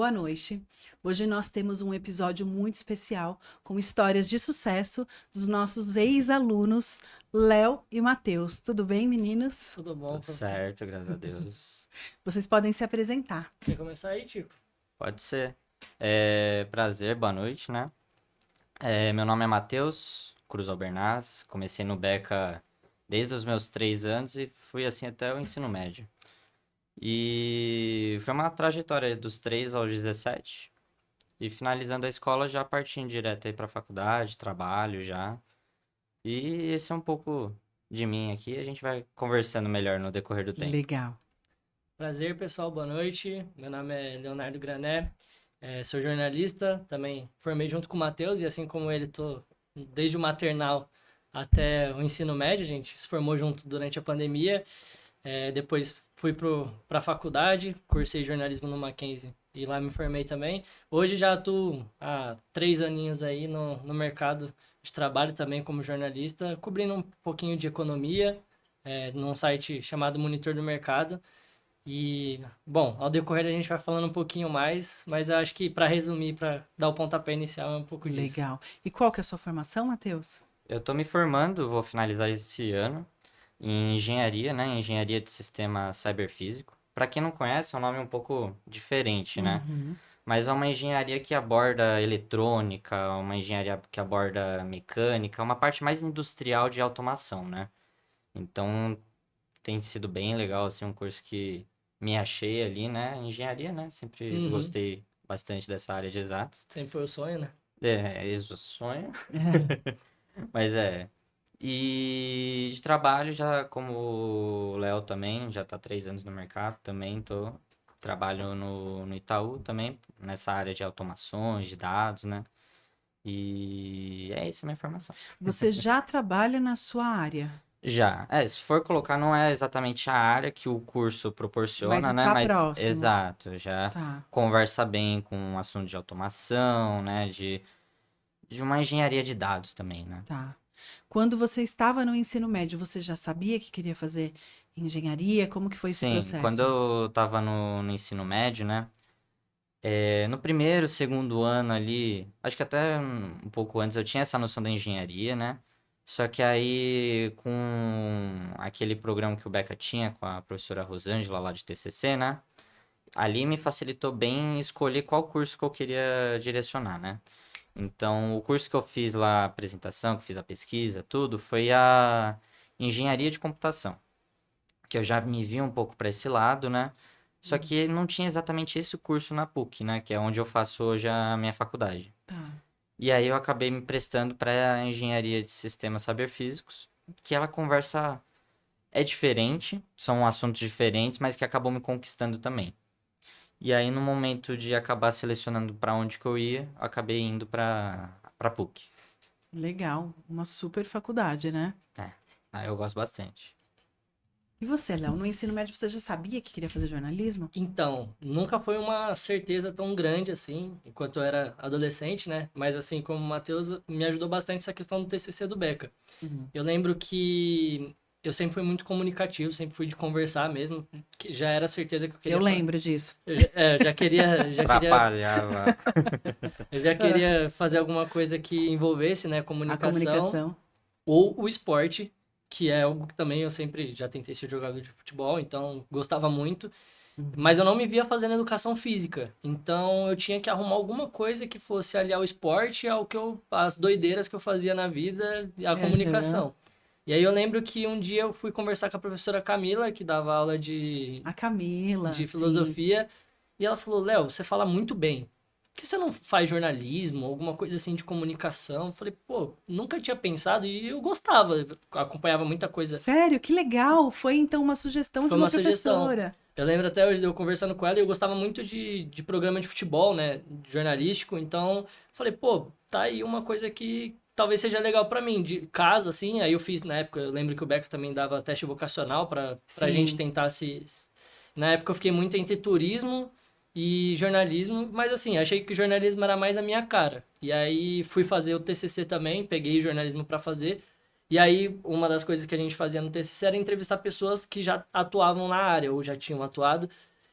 boa noite. Hoje nós temos um episódio muito especial com histórias de sucesso dos nossos ex-alunos Léo e Matheus. Tudo bem, meninos? Tudo bom, Tudo certo, graças a Deus. Vocês podem se apresentar. Quer começar aí, Tico? Pode ser. Prazer, boa noite, né? Meu nome é Matheus Cruz Albernaz. Comecei no Beca desde os meus 3 anos e fui assim até o ensino médio. E foi uma trajetória dos 3 aos 17. E finalizando a escola já partindo direto aí pra faculdade, trabalho já. E esse é um pouco de mim aqui. A gente vai conversando melhor no decorrer do tempo. Legal. Prazer, pessoal, boa noite. Meu nome é Leonardo Grané, sou jornalista, também formei junto com o Matheus e assim como ele, tô desde o maternal até o ensino médio, a gente se formou junto durante a pandemia. Depois fui para a faculdade, cursei jornalismo no Mackenzie e lá me formei também. Hoje já atuo há 3 aninhos aí no mercado de trabalho também como jornalista, cobrindo um pouquinho de economia, num site chamado Monitor do Mercado. E, bom, ao decorrer a gente vai falando um pouquinho mais, mas eu acho que para resumir, para dar o pontapé inicial é um pouco disso. Legal. E qual que é a sua formação, Matheus? Eu tô me formando, vou finalizar esse ano em engenharia, né? Engenharia de sistema cyberfísico. Para quem não conhece, é um nome um pouco diferente, né? Uhum. Mas é uma engenharia que aborda eletrônica, uma engenharia que aborda mecânica, uma parte mais industrial de automação, né? Então, tem sido bem legal, assim, um curso que me achei ali, né? Engenharia, né? Sempre Uhum. gostei bastante dessa área de exatos. Sempre foi o sonho, né? Esse é o sonho. É. Mas E de trabalho, já como o Léo também, já tá 3 anos no mercado, também trabalho no Itaú também, nessa área de automações, de dados, né? E é isso a minha formação. Você já trabalha na sua área, Já, se for colocar, não é exatamente a área que o curso mas proporciona, né? está Mas, próximo. exato, já Tá. conversa bem com um assunto de automação, né? De uma engenharia de dados também, né? Tá. Quando você estava no ensino médio, você já sabia que queria fazer engenharia? Como que foi esse Sim, quando processo? eu tava no ensino médio, né? No primeiro, segundo ano ali, acho que até um pouco antes eu tinha essa noção da engenharia, né? Só que aí, com aquele programa que o Beca tinha com a professora Rosângela lá de TCC, né? Ali me facilitou bem escolher qual curso que eu queria direcionar, né? Então, o curso que eu fiz lá, a apresentação, que fiz a pesquisa, tudo, foi a engenharia de computação, que eu já me vi um pouco para esse lado, né? Só que não tinha exatamente esse curso na PUC, né? Que é onde eu faço hoje a minha faculdade. Tá. E aí eu acabei me prestando para a engenharia de sistemas cyberfísicos, que ela conversa é diferente, são assuntos diferentes, mas que acabou me conquistando também. E aí no momento de acabar selecionando para onde que eu ia, eu acabei indo para PUC. Legal. Uma super faculdade, né? Aí eu gosto bastante. E você, Léo, no ensino médio você já sabia que queria fazer jornalismo? Então, nunca foi uma certeza tão grande assim, enquanto eu era adolescente, né? Mas assim como o Matheus, me ajudou bastante essa questão do TCC do Beca. Uhum. Eu lembro que eu sempre fui muito comunicativo, sempre fui de conversar mesmo, que já era certeza que eu Eu queria lembro disso. Atrapalhava. Eu já queria fazer alguma coisa que envolvesse, né, A comunicação comunicação. ou o esporte, que é algo que também eu sempre já tentei ser jogador de futebol, então gostava muito. Uhum. Mas eu não me via fazendo educação física. Então eu tinha que arrumar alguma coisa que fosse aliar o esporte ao as doideiras que eu fazia na vida, a Aham. comunicação. E aí eu lembro que um dia eu fui conversar com a professora Camila, que dava aula A Camila, de sim. filosofia, e ela falou: Léo, você fala muito bem. Por que você não faz jornalismo, alguma coisa assim de comunicação? Eu falei, pô, nunca tinha pensado e eu gostava, acompanhava muita coisa. Sério, que legal. Foi então uma sugestão de Foi uma uma sugestão. professora. Eu lembro até hoje de eu conversando com ela e eu gostava muito de programa de futebol, né, jornalístico, então falei, pô, tá aí uma coisa que talvez seja legal pra mim, de casa, assim, aí eu fiz na época, eu lembro que o Beco também dava teste vocacional pra gente Sim. tentar se... Na época eu fiquei muito entre turismo e jornalismo, mas assim, achei que o jornalismo era mais a minha cara. E aí fui fazer o TCC também, peguei jornalismo pra fazer, e aí, uma das coisas que a gente fazia no TCC era entrevistar pessoas que já atuavam na área ou já tinham atuado.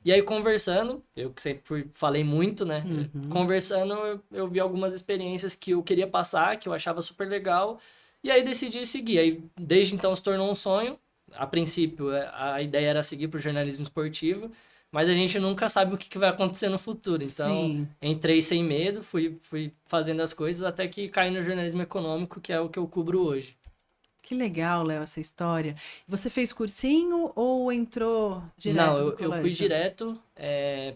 E aí, conversando, eu que sempre falei muito, né? Uhum. Conversando, eu vi algumas experiências que eu queria passar, que eu achava super legal. E aí, decidi seguir. Aí, desde então, se tornou um sonho. A princípio, a ideia era seguir para o jornalismo esportivo. Mas a gente nunca sabe o que vai acontecer no futuro. Então, Sim. entrei sem medo, fui fazendo as coisas até que caí no jornalismo econômico, que é o que eu cubro hoje. Que legal, Léo, essa história. Você fez cursinho ou entrou Não, direto do eu fui colégio? direto,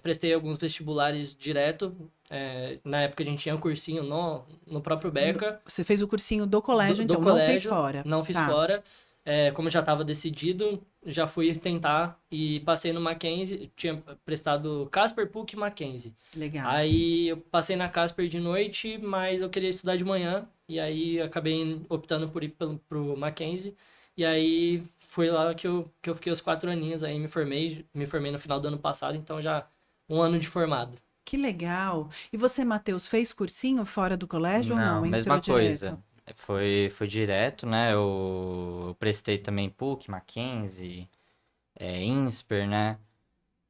prestei alguns vestibulares direto. Na época a gente tinha um cursinho no próprio Beca, Você fez o cursinho do colégio, do então não fez colégio, fora. não fiz Tá, fora. Como já estava decidido, já fui tentar e passei no Mackenzie, tinha prestado Casper, PUC e Mackenzie. legal. Aí eu passei na Casper de noite, mas eu queria estudar de manhã, e aí acabei optando por ir pro Mackenzie. E aí foi lá que eu fiquei os 4 aninhos, aí me formei no final do ano passado, então já um ano de formado. Que legal. E você, Matheus, fez cursinho fora do colégio ou Não, não? mesma Entrou coisa. direto? Foi direto, né? Eu prestei também PUC, Mackenzie, INSPER, né?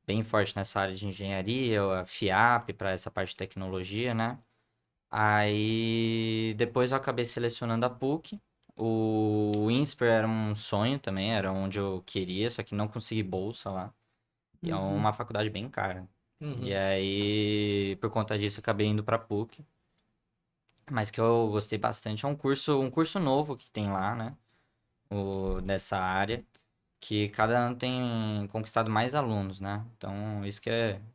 Bem forte nessa área de engenharia, a FIAP para essa parte de tecnologia, né? Aí depois eu acabei selecionando a PUC. O INSPER era um sonho também, era onde eu queria, só que não consegui bolsa lá. E é Uhum. uma faculdade bem cara. E Uhum. aí, por conta disso, eu acabei indo pra PUC. Mas que eu gostei bastante. É um curso novo que tem lá, né? Dessa área. Que cada ano tem conquistado mais alunos, né? Então, isso que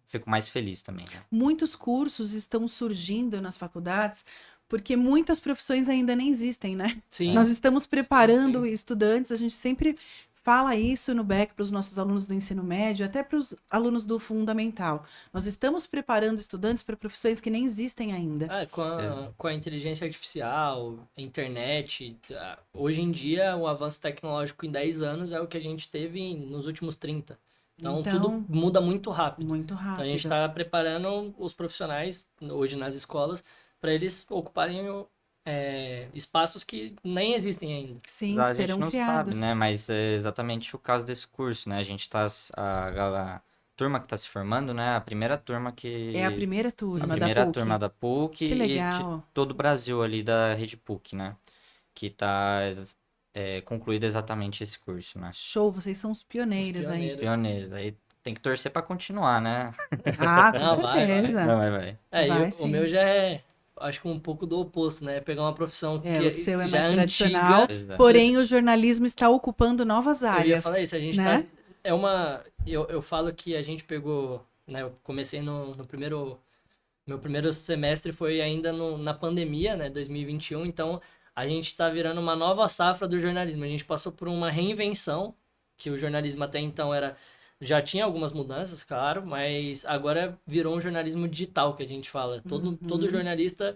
fico mais feliz também, né? Muitos cursos estão surgindo nas faculdades porque muitas profissões ainda nem existem, né? Nós Sim, estamos sim, preparando sim. estudantes, a gente sempre fala isso no BEC para os nossos alunos do ensino médio, até para os alunos do fundamental. Nós estamos preparando estudantes para profissões que nem existem ainda. Com Ex- a inteligência artificial, a internet, hoje em dia o avanço tecnológico em 10 anos é o que a gente teve nos últimos 30. Então tudo Então, muda muito rápido. muito Então a gente rápido. está preparando os profissionais hoje nas escolas para eles ocuparem espaços que nem existem ainda. Sim, A gente serão não sabe, né? criados. Mas é exatamente o caso desse curso, né? A gente tá. A turma que tá se formando, né? A primeira turma É a que. primeira A turma da primeira turma PUC. da PUC Que e de legal. todo o Brasil ali da rede PUC, né? Que tá concluído exatamente esse curso, né? Show, vocês são os Os pioneiros aí. Os pioneiros. pioneiros. Aí tem que torcer pra continuar, né? Ah, com Não, vai. Não, certeza. vai. E Vai o meu sim. já é, acho que um pouco do oposto, né? Pegar uma profissão É, o que seu é já mais é tradicional, antiga. Pois é. porém o jornalismo está ocupando novas Eu ia áreas, falar isso, a gente tá. né? Eu falo que a gente pegou, né? Eu comecei no primeiro. Meu primeiro semestre foi ainda na pandemia, né? 2021, então a gente tá virando uma nova safra do jornalismo. A gente passou por uma reinvenção, que o jornalismo até então era. Já tinha algumas mudanças, claro, mas agora virou um jornalismo digital que a gente fala. Todo Uhum. jornalista,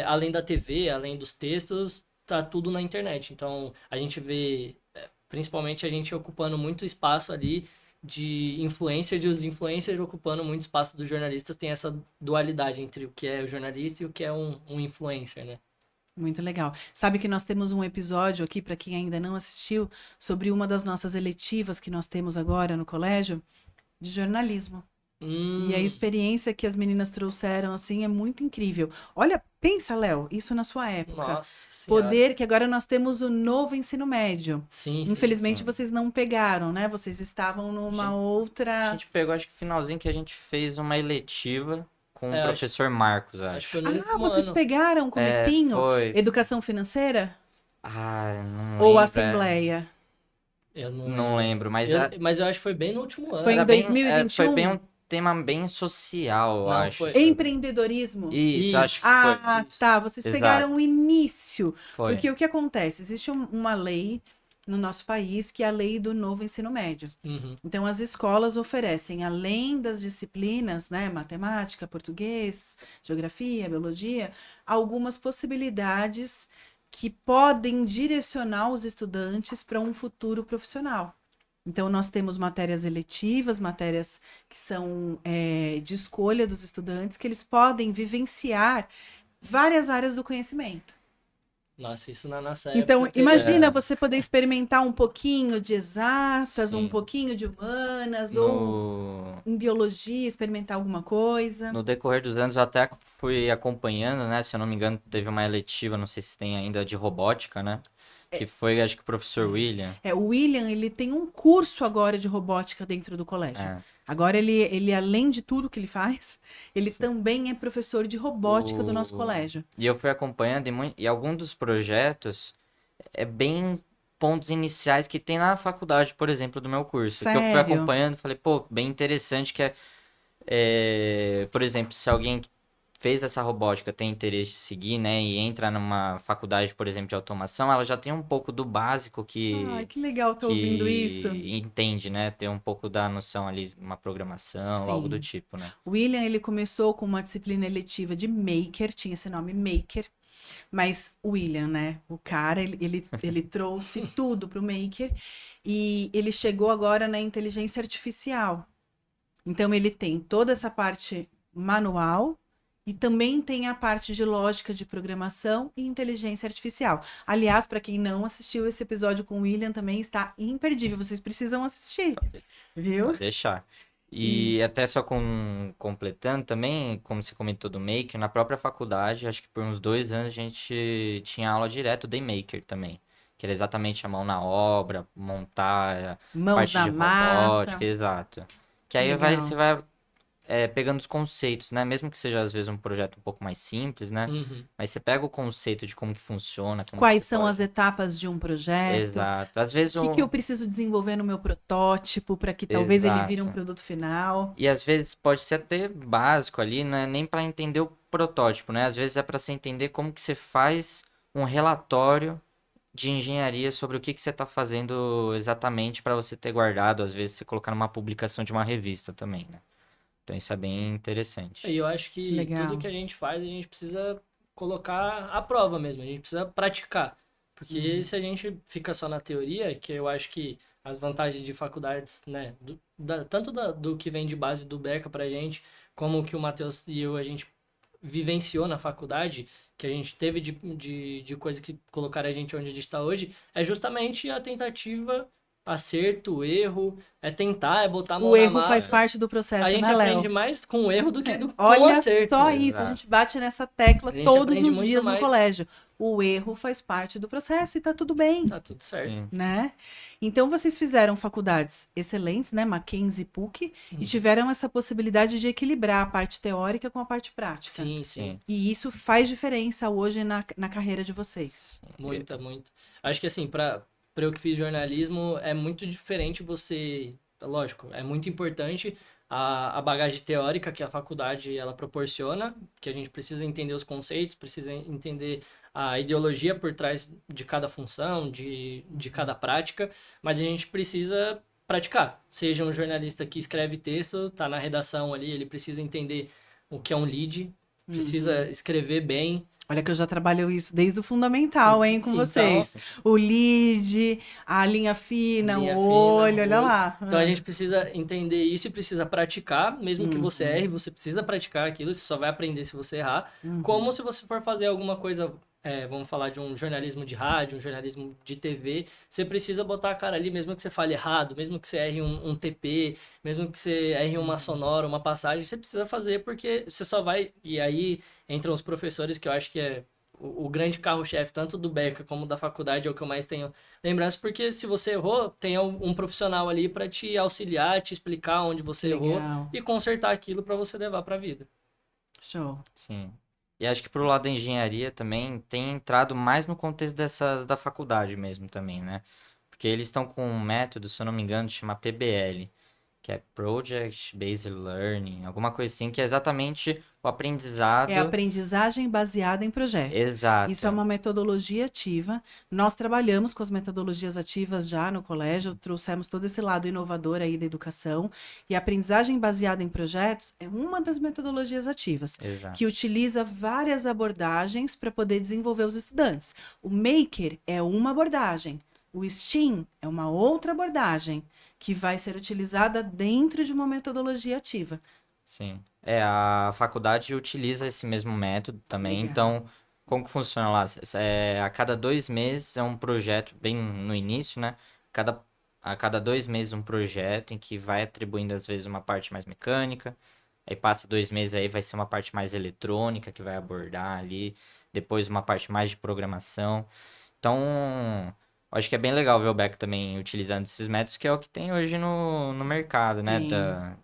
além da TV, além dos textos, tá tudo na internet. Então a gente vê, principalmente a gente ocupando muito espaço ali de influencer, de os influencers ocupando muito espaço dos jornalistas, tem essa dualidade entre o que é o jornalista e o que é um influencer, né? Muito legal. Sabe que nós temos um episódio aqui, para quem ainda não assistiu, sobre uma das nossas eletivas que nós temos agora no colégio, de jornalismo. E a Hum, experiência que as meninas trouxeram, assim, é muito incrível. Olha, pensa, Léo, isso na sua época. nossa senhora. Poder que agora nós temos o novo ensino médio. Sim, sim. Infelizmente, Sim. vocês não pegaram, né? Vocês estavam A numa gente, a outra. gente pegou, acho que finalzinho que a gente fez uma eletiva com o Acho, professor Marcos, acho que foi acho. no Ah, último vocês ano. pegaram o É, comecinho? foi. Educação financeira Ah, não ou lembro. Assembleia? Eu não Não lembro. lembro, mas Mas eu acho que foi bem no último Foi em ano. era bem, dois mil e vinte e foi bem um? um tema bem social, eu Não, acho. foi. Empreendedorismo? Isso, acho que Isso, foi. Ah, isso. tá. Vocês pegaram o Exato, início. foi. Porque o que acontece? Existe uma lei no nosso país que é a lei do novo ensino médio. Uhum. Então, as escolas oferecem, além das disciplinas, né, matemática, português, geografia, biologia, algumas possibilidades que podem direcionar os estudantes para um futuro profissional. Então, nós temos matérias eletivas, matérias que são de escolha dos estudantes, que eles podem vivenciar várias áreas do conhecimento. Nossa, isso na nossa Então, época teve... imagina você poder experimentar um pouquinho de exatas, um Sim. pouquinho de humanas, ou No, em biologia, experimentar alguma coisa. no decorrer dos anos eu até fui acompanhando, né? Se eu não me engano, teve uma eletiva, não sei se tem ainda, de robótica, né? Que foi, acho que o professor William. O William, ele tem um curso agora de robótica dentro do colégio. É. Agora, ele, além de tudo que ele faz, ele também é professor de robótica do nosso colégio. E eu fui acompanhando e algum dos projetos é bem pontos iniciais que tem na faculdade, por exemplo, do meu curso. Que eu fui Sério? acompanhando e falei, pô, bem interessante que por exemplo, se alguém que fez essa robótica tem interesse de seguir, né, e entra numa faculdade, por exemplo, de automação, ela já tem um pouco do básico Ai, que legal estar ouvindo isso. que entende, né, tem um pouco da noção ali de uma programação, algo do Sim. tipo, né. O William, ele começou com uma disciplina eletiva de Maker, tinha esse nome Maker, mas o William, né? O cara, ele trouxe tudo para o Maker e ele chegou agora na inteligência artificial. Então, ele tem toda essa parte manual e também tem a parte de lógica de programação e inteligência artificial. Aliás, para quem não assistiu esse episódio com o William, também está imperdível. Vocês precisam assistir, viu? Pode deixar. E E até só completando também, como você comentou do Maker, na própria faculdade, acho que por uns 2 anos a gente tinha aula direto de Maker também. Que era exatamente a mão na obra, montar mãos parte na de robótica, massa. exato. Que Que aí você legal. vai pegando os conceitos, né? Mesmo que seja às vezes um projeto um pouco mais simples, né? Uhum. Mas você pega o conceito de como que funciona, como que Quais você são as pode. etapas de um projeto? O Exato. Às vezes que que eu preciso desenvolver no meu protótipo para que talvez ele vire um Exato. produto final? E às vezes pode ser até básico ali, não é nem para entender o protótipo, né? Às vezes é para você entender como que você faz um relatório de engenharia sobre o que que você está fazendo exatamente para você ter guardado, às vezes você colocar numa publicação de uma revista também, né? Então isso é bem interessante. E eu acho Que que tudo legal. que a gente faz, a gente precisa colocar à prova mesmo, a gente precisa praticar. Porque se a gente fica só na teoria, que eu acho que as vantagens de faculdades, né, tanto do que vem de base do Beca pra gente, como o que o Matheus e eu, a gente vivenciou na faculdade, que a gente teve de coisa que colocaram a gente onde a gente está hoje, é justamente a tentativa, acerto, erro, é tentar, é botar a O mão na erro faz massa. parte do A processo, gente né, aprende Léo? mais com o erro do que com o Olha acerto. só isso, a Exato. gente bate nessa tecla A gente todos aprende os muito dias no mais. colégio. O erro faz parte do processo e tá tudo bem, Tá tudo certo. Sim. né? Então vocês fizeram faculdades excelentes, né, Mackenzie e PUC, e tiveram essa possibilidade de equilibrar a parte teórica com a parte prática. Sim, sim. E isso faz diferença hoje na carreira de vocês. Muita, muito. Acho que assim, para eu que fiz jornalismo, é muito diferente você. Lógico, é muito importante a bagagem teórica que a faculdade ela proporciona, que a gente precisa entender os conceitos, precisa entender a ideologia por trás de cada função, de cada prática, mas a gente precisa praticar. Seja um jornalista que escreve texto, tá na redação ali, ele precisa entender o que é um lead, precisa escrever bem. Olha que eu já trabalho isso desde o fundamental, hein, com Então, vocês. O lead, a linha fina, linha o fina, olho, o olha olho. lá. Então a gente precisa entender isso e precisa praticar, mesmo que você Uhum. erre, você precisa praticar aquilo, você só vai aprender se você errar. Uhum. Como se você for fazer alguma coisa, vamos falar de um jornalismo de rádio, um jornalismo de TV, você precisa botar a cara ali, mesmo que você fale errado, mesmo que você erre um TP, mesmo que você erre uma sonora, uma passagem, você precisa fazer porque você só vai. E aí entram os professores, que eu acho que é o grande carro-chefe, tanto do Beca como da faculdade, é o que eu mais tenho lembrança, porque se você errou, tem um profissional ali para te auxiliar, te explicar onde você errou Legal. e consertar aquilo para você levar para a vida. Show. Sim. E acho que pro lado da engenharia também tem entrado mais no contexto dessas da faculdade mesmo também, né? Porque eles estão com um método, se eu não me engano, chama PBL, que é Project Based Learning, alguma coisa assim, que é exatamente o aprendizado. É aprendizagem baseada em projetos. Exato. Isso é uma metodologia ativa. Nós trabalhamos com as metodologias ativas já no colégio, trouxemos todo esse lado inovador aí da educação. E a aprendizagem baseada em projetos é uma das metodologias ativas, Exato. que utiliza várias abordagens para poder desenvolver os estudantes. O Maker é uma abordagem, o STEAM é uma outra abordagem, que vai ser utilizada dentro de uma metodologia ativa. Sim. A faculdade utiliza esse mesmo método também, Legal. então como que funciona lá? A cada 2 meses é um projeto, bem no início, né? A cada 2 meses um projeto em que vai atribuindo, às vezes, uma parte mais mecânica. Aí passa 2 meses, aí vai ser uma parte mais eletrônica que vai abordar ali. Depois uma parte mais de programação. Então, eu acho que é bem legal ver o Beck também utilizando esses métodos, que é o que tem hoje no mercado, né? Sim,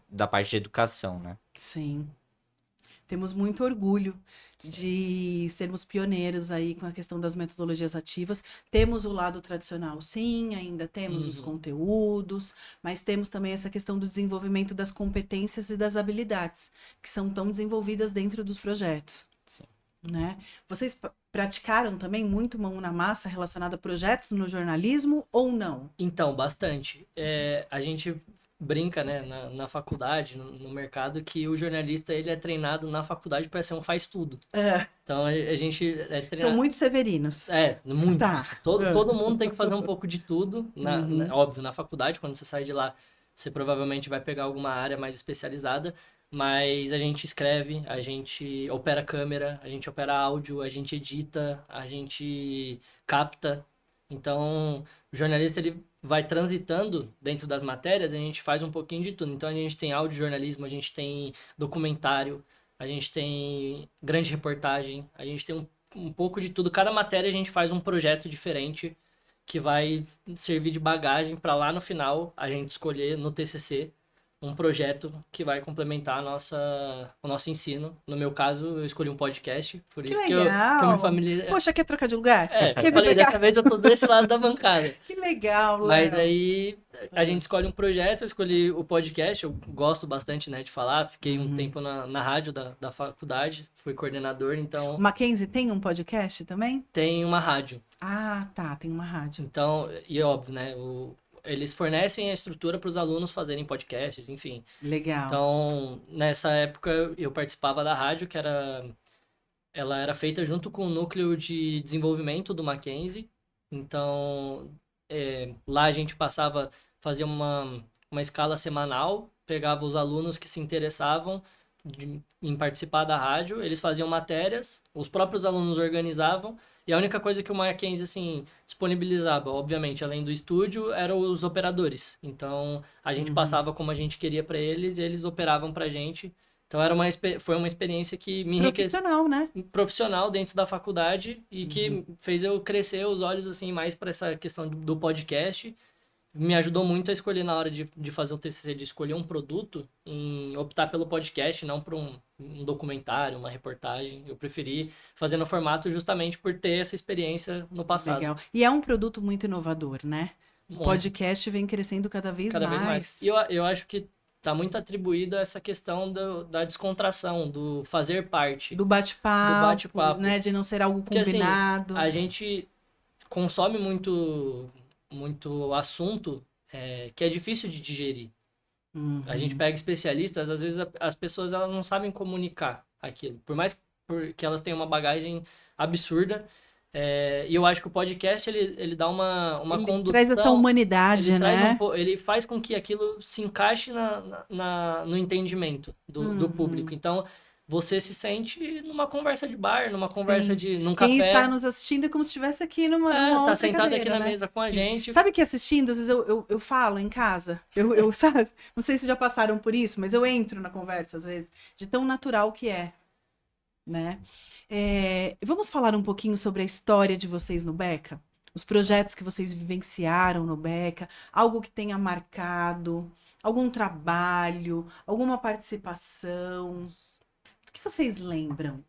Da parte de educação, né? sim. Temos muito orgulho Sim. de sermos pioneiros aí com a questão das metodologias ativas. Temos o lado tradicional, sim, ainda temos os Uhum. conteúdos, mas temos também essa questão do desenvolvimento das competências e das habilidades, que são tão desenvolvidas dentro dos projetos, Sim. né? Vocês praticaram também muito mão na massa relacionada a projetos no jornalismo ou não? Então, bastante. A gente brinca, né, na faculdade, no mercado, que o jornalista ele é treinado na faculdade para ser um faz-tudo. É, Então, a gente é são treinado. muito severinos. Muitos. Tá. Todo mundo tem que fazer um pouco de tudo. Uhum, Óbvio, na faculdade, quando você sai de lá, você provavelmente vai pegar alguma área mais especializada. Mas a gente escreve, a gente opera câmera, a gente opera áudio, a gente edita, a gente capta. Então, o jornalista ele vai transitando dentro das matérias, a gente faz um pouquinho de tudo. Então, a gente tem audiojornalismo, a gente tem documentário, a gente tem grande reportagem, a gente tem um pouco de tudo. Cada matéria a gente faz um projeto diferente que vai servir de bagagem para lá no final a gente escolher no TCC um projeto que vai complementar o nosso ensino. No meu caso, eu escolhi um podcast, por que isso que eu me legal! familiarizei. Poxa, quer trocar de lugar? Eu Quer vir falei, pra dessa cá? vez eu tô desse lado da bancada. Que legal, Mas Léo. aí a gente escolhe um projeto, eu escolhi o podcast, eu gosto bastante, né, de falar, fiquei um Uhum. tempo na rádio da faculdade, fui coordenador, O então Mackenzie tem um podcast também? tem uma rádio. Ah, tá, tem uma rádio. Então, e é óbvio, né, eles fornecem a estrutura para os alunos fazerem podcasts, enfim. Legal. Então, nessa época eu participava da rádio, ela era feita junto com o núcleo de desenvolvimento do Mackenzie. Então, lá a gente fazia uma escala semanal, pegava os alunos que se interessavam em participar da rádio, eles faziam matérias, os próprios alunos organizavam, e a única coisa que o Mackenzie, assim, disponibilizava, obviamente, além do estúdio, eram os operadores. Então, a gente Uhum. passava como a gente queria para eles, e eles operavam pra gente. Então, foi uma experiência que me enriqueceu Profissional, né? profissional dentro da faculdade e Uhum. que fez eu crescer os olhos assim mais para essa questão do podcast. Me ajudou muito a escolher na hora de fazer o TCC, de escolher um produto, em optar pelo podcast, não por um documentário, uma reportagem. Eu preferi fazer no formato justamente por ter essa experiência no passado. Legal. E é um produto muito inovador, né? O Muito, podcast vem crescendo cada vez cada vez mais. E mais. eu acho que está muito atribuído a essa questão da descontração, do fazer parte, Do do bate-papo, bate-papo. né? De não ser algo Porque assim, combinado. a gente consome muito assunto que é difícil de digerir. A gente Uhum. pega especialistas, às vezes as pessoas elas não sabem comunicar aquilo, por mais que elas tenham uma bagagem absurda. E eu acho que o podcast ele dá uma Ele traz essa condução, ele humanidade, traz né? ele faz com que aquilo se encaixe no entendimento do público. Uhum. Então você se sente numa conversa de bar, Sim. num Quem está café. nos assistindo é como se estivesse aqui numa Tá outra sentado aqui cadeira, na né? mesa com a Sim. gente. Sabe que assistindo, às vezes eu falo em casa. Sabe? Não sei se já passaram por isso, mas eu entro na conversa, às vezes, de tão natural que é, né? Vamos falar um pouquinho sobre a história de vocês no Beca? Os projetos que vocês vivenciaram no Beca, algo que tenha marcado, algum trabalho, alguma participação. O que vocês lembram?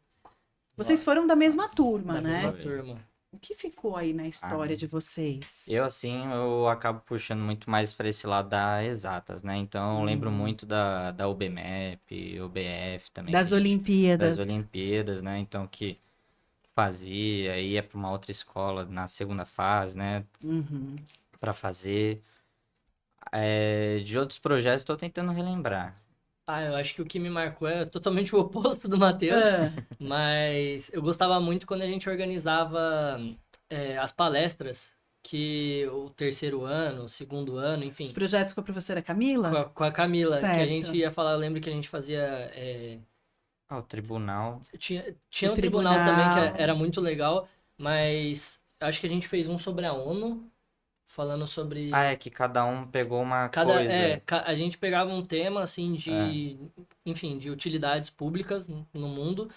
Vocês Nossa, foram da mesma turma, Da deixa mesma né? eu ver. turma. O que ficou aí na Ah, história de vocês? eu acabo puxando muito mais para esse lado da exatas, né? Então, eu lembro Uhum. muito da UBMEP, UBF também, que Das a gente, das Olimpíadas. Olimpíadas, né? Então, que fazia, ia para uma outra escola na segunda fase, né? Uhum. Para fazer. De outros projetos, estou tentando relembrar. Eu acho que o que me marcou é totalmente o oposto do Matheus, Ah, mas eu gostava muito quando a gente organizava as palestras, que o terceiro ano, o segundo ano, os enfim, projetos com a professora Camila? com a Camila, que a gente Certo. ia falar, eu lembro que a gente fazia Ah, o tribunal. Tinha O um tribunal também que tribunal. era muito legal, mas acho que a gente fez um sobre a ONU, falando Ah, é sobre que cada um pegou uma cada, coisa. a gente pegava um tema assim É. enfim, de utilidades públicas no mundo.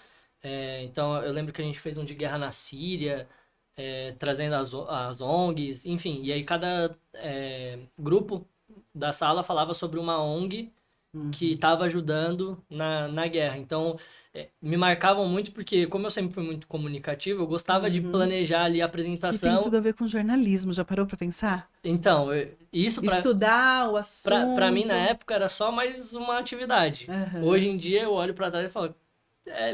Então eu lembro que a gente fez um de guerra na Síria, trazendo as ONGs, enfim, e aí cada grupo da sala falava sobre uma ONG que Uhum. estava ajudando na guerra. Então, me marcavam muito porque, como eu sempre fui muito comunicativo, eu gostava de Uhum. planejar ali a E tem apresentação. tudo a ver com jornalismo, já parou para pensar? Então, isso Estudar o para mim na assunto. época era só mais uma atividade. Hoje Aham, em dia eu olho para trás e falo,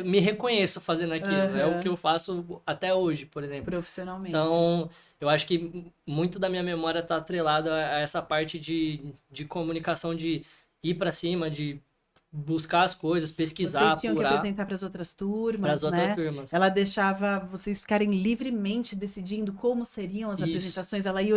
me reconheço fazendo aquilo. É o que aham. eu faço até hoje, por exemplo. Profissionalmente. Então, eu acho que muito da minha memória está atrelada a essa parte de comunicação, de ir para cima, de buscar as coisas, pesquisar, Vocês tinham que apurar apresentar para as outras para as turmas, outras né? turmas. Ela deixava vocês ficarem livremente decidindo como seriam as Isso. apresentações, ela ia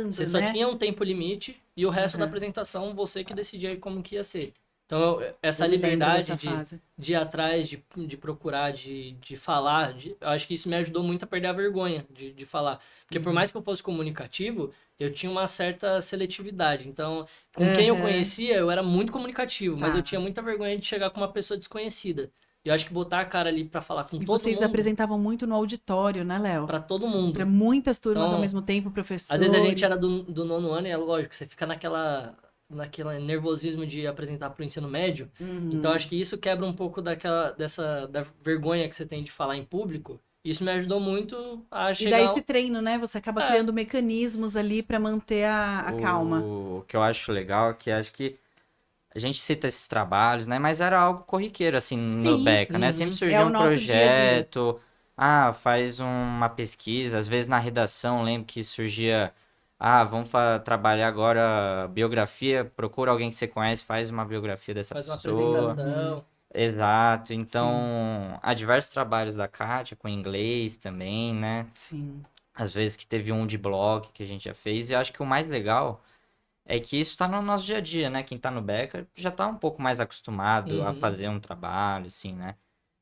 Você orientando, só né? tinha um tempo limite e o resto da Aham. apresentação você que decidia como que ia ser. Então, essa Eu me lembro liberdade dessa fase. de ir atrás, de procurar, de falar, eu acho que isso me ajudou muito a perder a vergonha de falar. Porque por Uhum. mais que eu fosse comunicativo, eu tinha uma certa seletividade. Então, com quem eu Aham. conhecia, eu era muito comunicativo, mas eu Tá. tinha muita vergonha de chegar com uma pessoa desconhecida. E eu acho que botar a cara ali pra falar com E todo vocês mundo, apresentavam muito no auditório, né, Léo? pra todo Para mundo. muitas turmas ao Então, mesmo tempo, às vezes a gente era professores. do nono ano e é lógico, você fica naquele nervosismo de apresentar para o ensino médio. Então Uhum. acho que isso quebra um pouco da vergonha que você tem de falar em público. Isso me ajudou muito a E daí chegar. esse treino, né? Você acaba É, criando mecanismos ali para manter a calma. O que eu acho legal é que acho que a gente cita esses trabalhos, né? Mas era algo corriqueiro, assim, no Sim, Beca, né? Sempre é surgia o um nosso dia a dia. projeto, faz uma pesquisa, às vezes na redação, lembro que surgia, vamos trabalhar agora biografia, procura alguém que você conhece, faz uma biografia dessa faz uma pessoa. Uhum. apresentação. Exato, Sim, então há diversos trabalhos da Kátia com inglês também, né? sim. Às vezes que teve um de blog que a gente já fez, e eu acho que o mais legal é que isso tá no nosso dia a dia, né? Quem tá no Beca já tá um pouco mais acostumado a Uhum. fazer um trabalho, assim, né?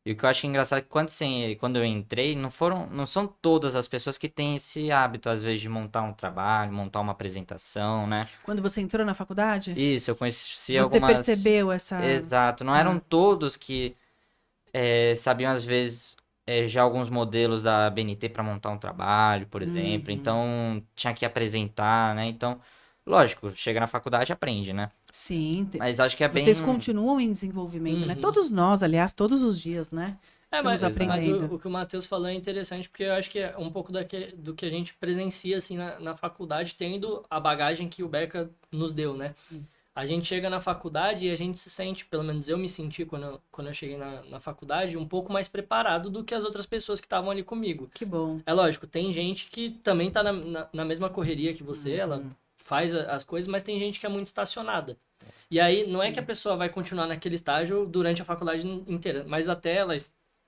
E o que eu acho engraçado é que quando eu entrei, não são todas as pessoas que têm esse hábito, às vezes, de montar um trabalho, montar uma apresentação, né? Quando você entrou na faculdade, Isso, eu conheci você algumas. percebeu essa. Exato, não eram Tá. todos que sabiam, às vezes, já alguns modelos da BNT para montar um trabalho, por exemplo. Uhum. Então, tinha que apresentar, né? Então, lógico, chega na faculdade e aprende, né? Sim. Mas acho que é Vocês bem. continuam em desenvolvimento, né? Uhum. Todos nós, aliás, todos os dias, né? Estamos Mas Exato. aprendendo. o que o Matheus falou é interessante porque eu acho que é um pouco do que a gente presencia assim na faculdade, tendo a bagagem que o Beca nos deu, né? A gente chega na faculdade e a gente se sente, pelo menos eu me senti quando eu cheguei na faculdade, um pouco mais preparado do que as outras pessoas que estavam ali comigo. Que bom. É lógico, tem gente que também tá na mesma correria que você, ela Uhum. faz as coisas, mas tem gente que é muito estacionada. E aí, não é que a pessoa vai continuar naquele estágio durante a faculdade inteira, mas até ela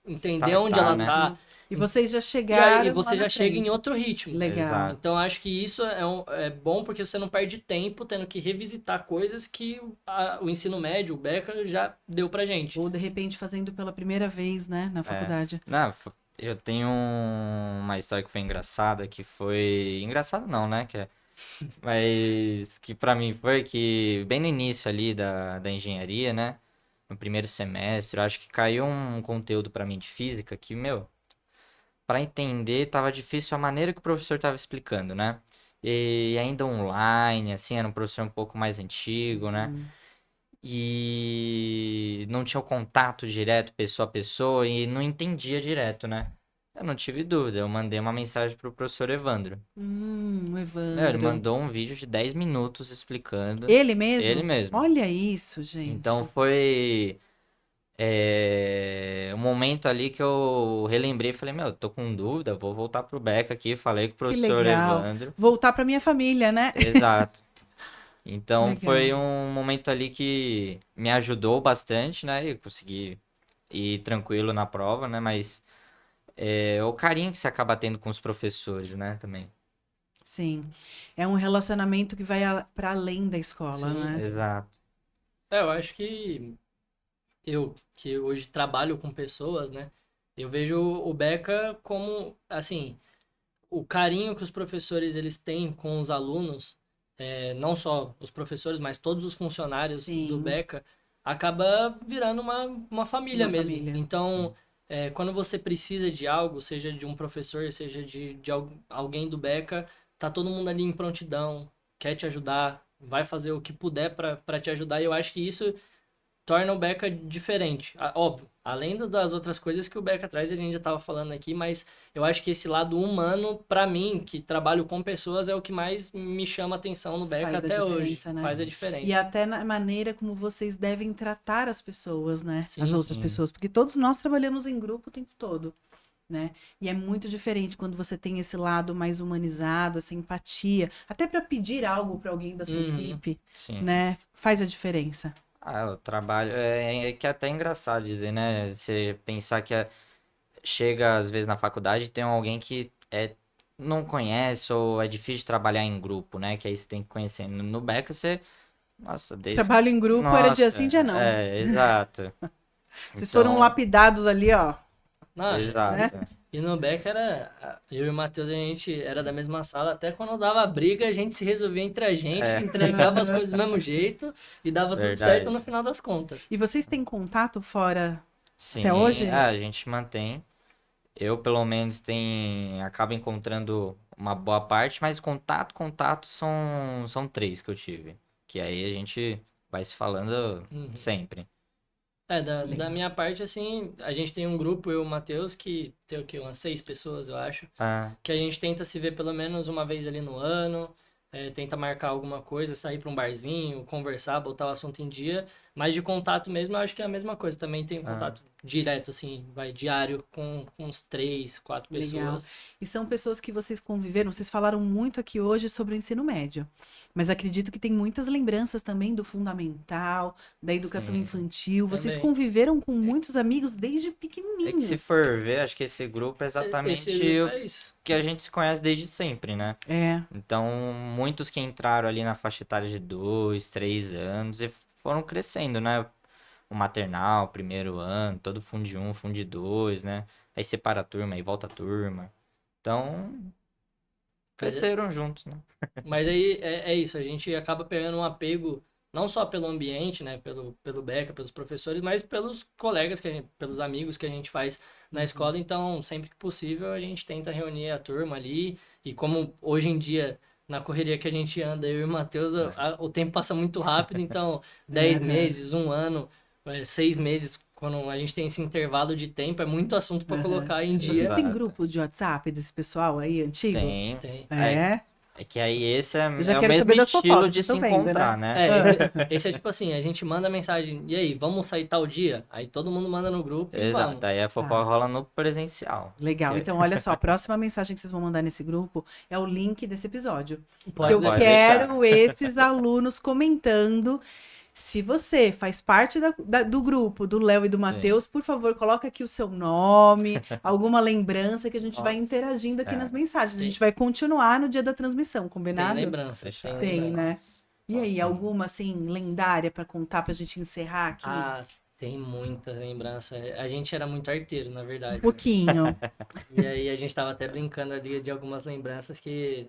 entender onde Startar, ela né? tá, E vocês já e aí chegaram lá você na já chega em frente. outro ritmo. Legal. Exato. Então, acho que isso é bom porque você não perde tempo tendo que revisitar coisas que o ensino médio, o Beca, já deu pra gente. Ou de repente fazendo pela primeira vez, né, na É. faculdade. Não, eu tenho uma história que foi engraçada, que foi. Engraçado não, né? Mas que pra mim foi que bem no início ali da engenharia, né? No primeiro semestre, eu acho que caiu um conteúdo pra mim de física que, meu, pra entender tava difícil a maneira que o professor tava explicando, né? E ainda online, assim, era um professor um pouco mais antigo, né? Uhum. E não tinha o contato direto, pessoa a pessoa, e não entendia direto, né? Eu não tive dúvida, eu mandei uma mensagem pro professor Evandro. O Meu, ele Evandro. mandou um vídeo de 10 minutos explicando Ele ele mesmo? mesmo. Olha isso, Então gente. foi um momento ali que eu relembrei e falei, meu, eu tô com dúvida, vou voltar pro Beca aqui, falei com o Que professor legal. Evandro. Voltar para minha família, né? Exato. Que Então legal. foi um momento ali que me ajudou bastante, né? E consegui ir tranquilo na prova, né? Mas o carinho que você acaba tendo com os professores, né? Também. Sim. É um relacionamento que vai para além da escola, Sim, né? sim. Exato. Eu acho que eu que hoje trabalho com pessoas, né? Eu vejo o Beca como, assim, o carinho que os professores eles têm com os alunos, não só os professores, mas todos os funcionários do Sim, Beca, acaba virando uma família uma mesmo. família. Então, Sim. quando você precisa de algo, seja de um professor, seja alguém do Beca, tá todo mundo ali em prontidão, quer te ajudar, vai fazer o que puder para te ajudar. E eu acho que isso torna o Beca diferente. Óbvio, além das outras coisas que o Beca traz, a gente já estava falando aqui, mas eu acho que esse lado humano, para mim, que trabalho com pessoas, é o que mais me chama atenção no Beca Faz a até hoje. diferença, né? Faz a E diferença. até na maneira como vocês devem tratar as pessoas, né? As Sim, outras Sim. pessoas, porque todos nós trabalhamos em grupo o tempo todo, né? E é muito diferente quando você tem esse lado mais humanizado, essa empatia, até para pedir algo para alguém da sua uhum, equipe, Sim. né? Faz a diferença. Ah, o trabalho é que é até engraçado dizer, né? Você pensar que chega às vezes na faculdade e tem alguém que não conhece ou é difícil de trabalhar em grupo, né? Que aí você tem que conhecer. No Beca você, nossa, desde. Trabalho em grupo era dia Nossa, sim, dia não. exato. Vocês foram Então, lapidados ali, ó, não, né? exato. e no Beca eu e o Matheus, a gente era da mesma sala, até quando dava briga, a gente se resolvia entre a gente, É, entregava as coisas do mesmo jeito e dava tudo certo no verdade. final das contas. E vocês têm contato fora até Sim, hoje? a gente mantém. Eu, pelo menos, acabo encontrando uma boa parte, mas contato são três que eu tive. Que aí a gente vai se falando Uhum. sempre. Da Legal. minha parte, assim, a gente tem um grupo, eu e o Matheus, que tem o quê? Umas 6 pessoas, eu acho, Ah, que a gente tenta se ver pelo menos uma vez ali no ano, tenta marcar alguma coisa, sair para um barzinho, conversar, botar o assunto em dia, mas de contato mesmo, eu acho que é a mesma coisa. Também tenho ah, contato direto, assim, diário, com uns 3, 4 Legal. pessoas. E são pessoas que vocês conviveram, vocês falaram muito aqui hoje sobre o ensino médio, mas acredito que tem muitas lembranças também do fundamental, da educação sim. infantil. Vocês Também. conviveram com muitos amigos desde É que se pequenininhos. for ver, acho que esse grupo é Esse exatamente grupo o é isso. que a gente se conhece desde sempre, né? É, Então, muitos que entraram ali na faixa etária de 2, 3 anos e foram crescendo, né? O maternal, primeiro ano, todo fundo 1, fundo 2, né? Aí separa a turma, aí volta a turma. Então, Mas cresceram juntos, né? Mas aí é isso, a gente acaba pegando um apego não só pelo ambiente, né, pelo Beca, pelos professores, mas pelos colegas, pelos amigos que a gente faz na escola. Então, sempre que possível, a gente tenta reunir a turma ali. E como hoje em dia, na correria que a gente anda, eu e o Matheus, o tempo passa muito rápido. Então, 10 aham, meses, um ano, 6 meses, quando a gente tem esse intervalo de tempo, é muito assunto para aham. colocar em Vocês dia. têm Exato. grupo de WhatsApp desse pessoal aí, antigo? Tem. Tem. É, É que aí esse é, eu já é o quero mesmo saber das estilo fofocas, de vocês se estão vendo, né? encontrar, né? Esse é tipo assim, a gente manda mensagem, e aí, vamos sair tal dia? Aí todo mundo manda no grupo e vamos. Exato. Aí a fofoca Tá. rola no presencial. Legal. Que- Então, olha só, a próxima mensagem que vocês vão mandar nesse grupo é o link desse episódio. Porque Pode eu Pode deixar. deixar. quero esses alunos comentando. Se você faz parte do grupo do Léo e do Sim. Matheus, por favor, coloca aqui o seu nome, alguma lembrança que a gente vai Nossa. interagindo aqui nas É, mensagens. A Tem, gente vai continuar no dia da transmissão, tem combinado? lembrança, tem fechado. Tem, lembrança. né? Nossa. E Nossa, aí, tem. alguma assim lendária pra contar pra gente encerrar aqui? Ah, tem muita lembrança. A gente era muito arteiro, na Um verdade. pouquinho. E aí a gente tava até brincando ali de algumas lembranças que,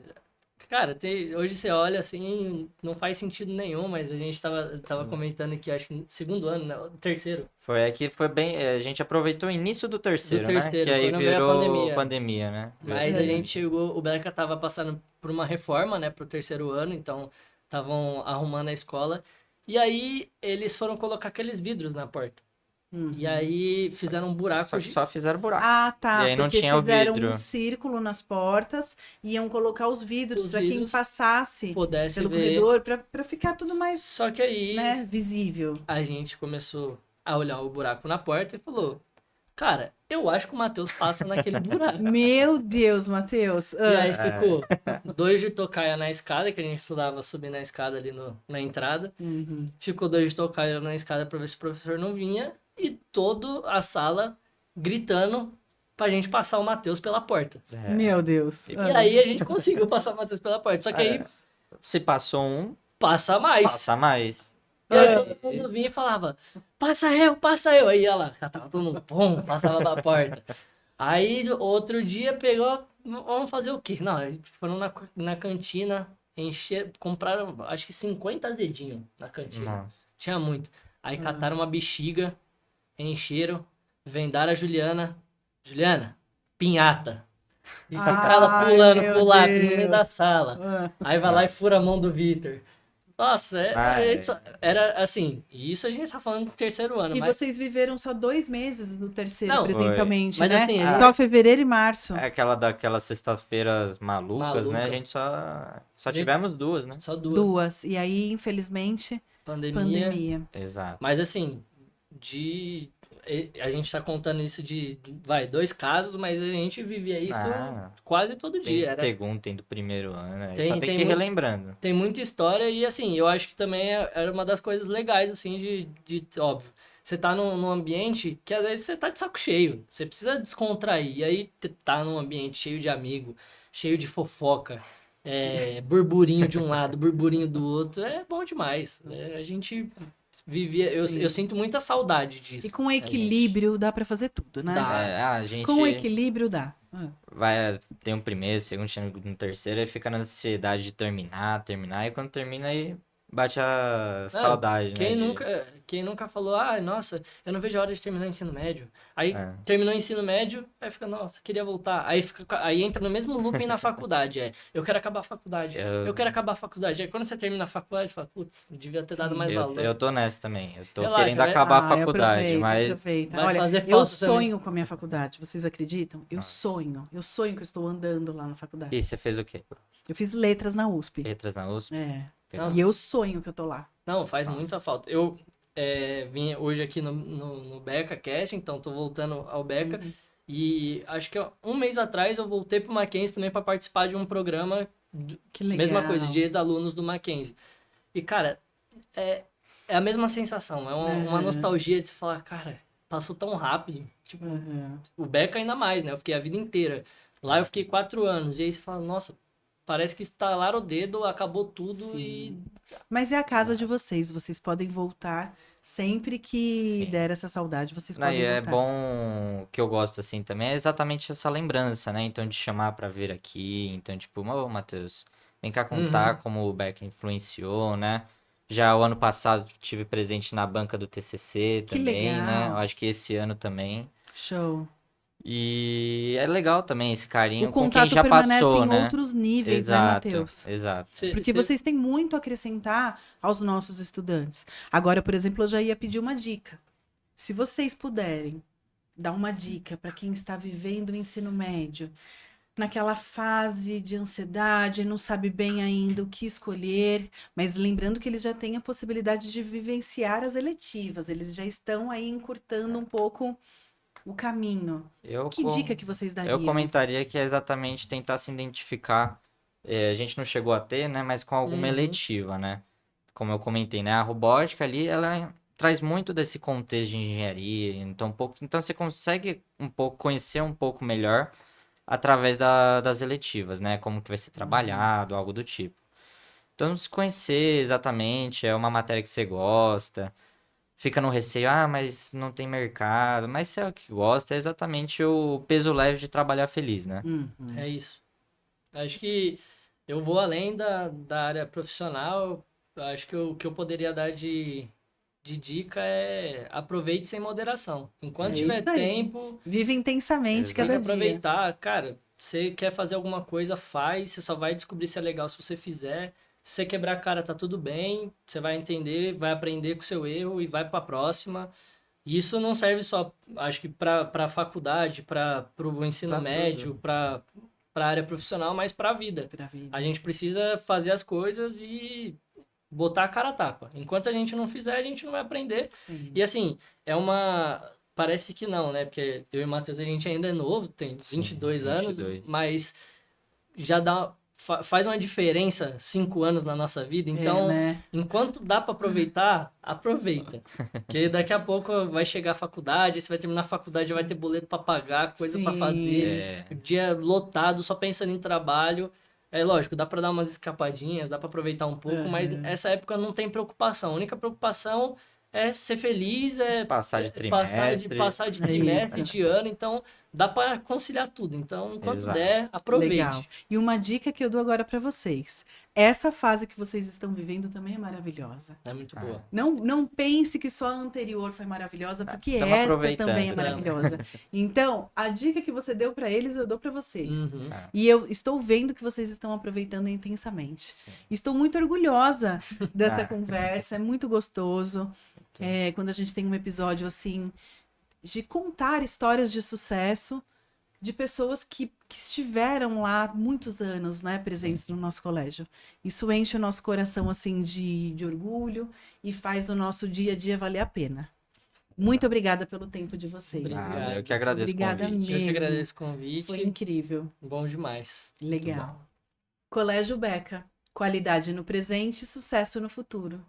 cara, hoje você olha assim, não faz sentido nenhum, mas a gente tava comentando que acho que no segundo ano, né? Terceiro. Foi aqui, foi bem. A gente aproveitou o início do Do terceiro, né? Que terceiro, aí quando veio a virou pandemia. pandemia, né? Mas a gente chegou, o Beca tava passando por uma reforma, né, pro terceiro ano, então estavam arrumando a escola. E aí eles foram colocar aqueles vidros na porta. E Uhum. aí fizeram um buraco, Só que só fizeram buraco. Ah, E tá, aí não porque tinha o fizeram um vidro. círculo nas portas e iam colocar os vidros os para quem vidros, passasse pudesse pelo ver. corredor, para ficar tudo mais, Só que aí né, visível. a gente começou a olhar o buraco na porta e falou: Cara, eu acho que o Matheus passa naquele buraco. Meu Deus, Matheus. E aí É, ficou 2 de tocaia na escada, que a gente estudava subir na escada ali na entrada. Uhum. Ficou 2 de tocaia na escada pra ver se o professor não vinha. E toda a sala gritando pra gente passar o Matheus pela porta. Meu Deus. E aí a gente conseguiu passar o Matheus pela porta. Só que aí se passou um, passa mais. passa mais. E aí todo mundo vinha e falava, passa eu, passa eu. Aí ia lá, catava todo mundo, pum, passava da porta. Aí outro dia pegou, vamos fazer o quê? Não, eles foram na cantina, compraram acho que 50 azedinhos na cantina. Nossa. Tinha muito. Aí cataram uma bexiga, encheram, vendaram a Juliana. Juliana, pinhata. E fica ela Ai, pulando meu pro lápis no meio da Deus. sala. Aí vai lá e Nossa. fura a mão do Vitor. Nossa, Ah, era assim, e isso a gente tá falando do terceiro ano, E mas... vocês viveram só 2 meses do terceiro Não, presencialmente, mas né? assim, a Só fevereiro e março. é aquela daquelas sextas-feiras malucas, né? A Maluca. gente só Gente, tivemos duas, né? só duas. 2. E aí, infelizmente, Pandemia. pandemia. Exato. Mas assim, a gente tá contando isso vai, 2 casos, mas a gente vivia isso Ah, quase todo tem dia. do Era, segundo, tem do primeiro ano, né? tem, Só tem tem, que ir muito, relembrando. tem muita história e assim, eu acho que também era uma das coisas legais, assim, óbvio. Você tá num ambiente que às vezes você tá de saco cheio, você precisa descontrair. E aí tá num ambiente cheio de amigo, cheio de fofoca, burburinho de um lado, burburinho do outro, é bom demais. A gente vivia, eu Sim. sinto muita saudade E disso. com equilíbrio dá pra fazer tudo, né? Dá. A gente Com equilíbrio dá. tem um primeiro, segundo, um terceiro, e fica na ansiedade de terminar, e quando termina aí bate a Não, saudade, né? quem nunca falou, ah, nossa, eu não vejo a hora de terminar o ensino médio. Aí É. terminou o ensino médio, aí fica, nossa, queria voltar. Aí entra no mesmo looping na faculdade, eu quero acabar a faculdade, eu quero acabar a faculdade. Aí quando você termina a faculdade, você fala, putz, devia ter dado Sim. mais valor. Eu tô nessa também. Eu tô Relaxa, querendo vai- acabar a Ai, faculdade, mas aproveita. vai Olha, fazer eu falta também. sonho com a minha faculdade, vocês acreditam? Eu Nossa. sonho que eu estou andando lá na faculdade. E você fez o quê? Eu fiz letras na USP. Letras na USP? É. Não. E eu sonho que eu tô lá. Não, faz Nossa. muita falta. Eu vim hoje aqui no Beca Cast, então tô voltando ao Beca. E acho que um mês atrás eu voltei pro Mackenzie também para participar de um programa, Que legal. mesma coisa, de ex-alunos do Mackenzie. E, cara, é a mesma sensação, é uma nostalgia de se falar, cara, passou tão rápido. Tipo, o Beca ainda mais, né? Eu fiquei a vida inteira. Lá eu fiquei 4 anos. E aí você fala, nossa, parece que estalaram o dedo, acabou tudo. Sim. E Mas é a casa de vocês podem voltar sempre que Sim. der essa saudade, vocês Não, e podem é voltar. bom, o que eu gosto assim também é exatamente essa lembrança, né? Então, de chamar pra vir aqui. Então, tipo, ô Matheus, vem cá contar como o Beck influenciou, né? Já o ano passado tive presente na banca do TCC Que também, né? legal. Eu acho que esse ano também. Show. E é legal também esse O carinho com quem contato já permanece passou, em né? outros níveis, né, Exato, Matheus? exato. Porque vocês têm muito a acrescentar aos nossos estudantes. Agora, por exemplo, eu já ia pedir uma dica. Se vocês puderem dar uma dica para quem está vivendo o ensino médio, naquela fase de ansiedade, não sabe bem ainda o que escolher, mas lembrando que eles já têm a possibilidade de vivenciar as eletivas, eles já estão aí encurtando um pouco o caminho. Que dica que vocês Eu dariam? comentaria que é exatamente tentar se identificar. A gente não chegou a ter, né? Mas com alguma eletiva, né? Como eu comentei, né? A robótica ali, ela traz muito desse contexto de engenharia. Então você consegue conhecer um pouco melhor através das eletivas, né? Como que vai ser trabalhado, algo do tipo. Então, se conhecer exatamente, é uma matéria que você gosta. Fica no receio, mas não tem mercado. Mas se é o que gosta, é exatamente o peso leve de trabalhar feliz, né? É isso. Acho que eu vou além da área profissional. Acho que o que eu poderia dar de dica é aproveite sem moderação. Enquanto É tiver isso aí. tempo, Vive intensamente Exato. tem que cada dia. aproveitar. Cara, você quer fazer alguma coisa, faz. Você só vai descobrir se é legal se você fizer. Se você quebrar a cara, tá tudo bem. Você vai entender, vai aprender com o seu erro e vai pra próxima. E isso não serve só, acho que pra faculdade, para o ensino Pra médio, tudo. pra área profissional, mas pra vida. Pra vida. A gente precisa fazer as coisas e botar a cara a tapa. Enquanto a gente não fizer, a gente não vai aprender. Sim. E assim, parece que não, né? Porque eu e o Matheus, a gente ainda é novo, tem 22 anos, 22. mas já faz uma diferença 5 anos na nossa vida. Então, né? enquanto dá pra aproveitar, aproveita. Porque daqui a pouco vai chegar a faculdade, aí você vai terminar a faculdade, já vai ter boleto pra pagar, coisa pra Sim. fazer, dia lotado, só pensando em trabalho. É lógico, dá pra dar umas escapadinhas, dá pra aproveitar um pouco, mas Aham. essa época não tem preocupação. A única preocupação é ser feliz, Passar de passar de É trimestre, isso. de ano, então dá pra conciliar tudo. Então, enquanto der, Exato. Legal. aproveite. E uma dica que eu dou agora para vocês. Essa fase que vocês estão vivendo também é maravilhosa. É muito Ah, boa. Não pense que só a anterior foi maravilhosa, porque estamos esta também é aproveitando, né? maravilhosa. Então, a dica que você deu para eles, eu dou para vocês. Uhum. Ah, E eu estou vendo que vocês estão aproveitando intensamente. sim. Estou muito orgulhosa dessa Ah, conversa, é muito gostoso. Quando a gente tem um episódio assim, de contar histórias de sucesso de pessoas que estiveram lá muitos anos, né, presentes no nosso colégio. Isso enche o nosso coração assim de orgulho e faz o nosso dia a dia valer a pena. Muito obrigada pelo tempo de vocês. Obrigado. eu que agradeço o Obrigada convite. Eu que mesmo. agradeço o Foi convite. incrível. Bom demais. Legal. Colégio Beca. Qualidade no presente e sucesso no futuro.